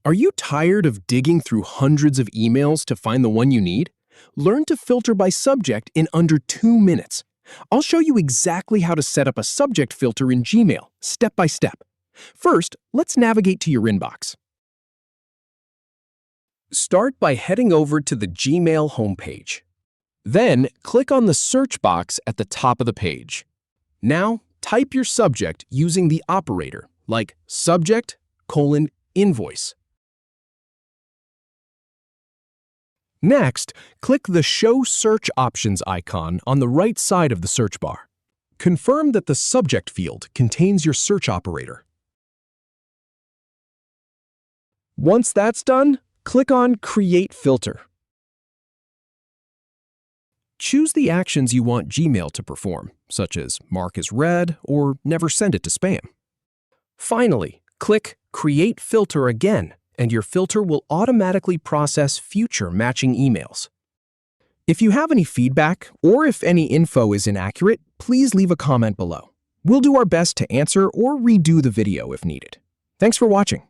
Are you tired of digging through hundreds of emails to find the one you need? Learn to filter by subject in under 2 minutes. I'll show you exactly how to set up a subject filter in Gmail, step by step. First, let's navigate to your inbox. Start by heading over to the Gmail homepage. Then, click on the search box at the top of the page. Now, type your subject using the operator, like subject:"invoice." Next, click the Show Search Options icon on the right side of the search bar. Confirm that the subject field contains your search operator. Once that's done, click on Create Filter. Choose the actions you want Gmail to perform, such as mark as read or never send it to spam. Finally, click Create Filter again, and your filter will automatically process future matching emails. If you have any feedback or if any info is inaccurate, please leave a comment below. We'll do our best to answer or redo the video if needed. Thanks for watching.